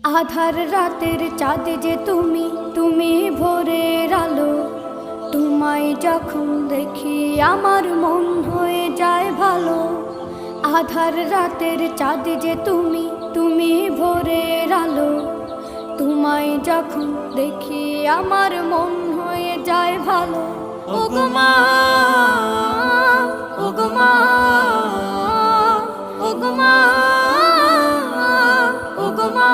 আধার রাতের চাঁদ যে তুমি, তুমি ভোরের আলো। তোমায় যখন দেখি আমার মন হয়ে যায় ভালো। আধার রাতের চাঁদ যে তুমি, তুমি ভোরের আলো। তোমায় যখন দেখি আমার মন হয়ে যায় ভালো। ওগো মা, ওগো মা, ওগো মা, ওগো মা।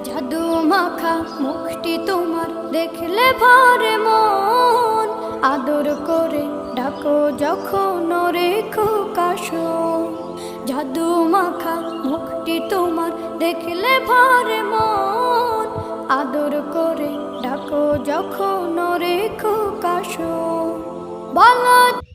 জাদু মাখা মুখটি তোমার দেখলে ভরে মন। আদর করে ডাকো যখন রেখো কাশন। জাদু মাখা মুখটি তোমার দেখলে ভরে মন। আদর করে ডাকো যখন রেখো কাশন। বলো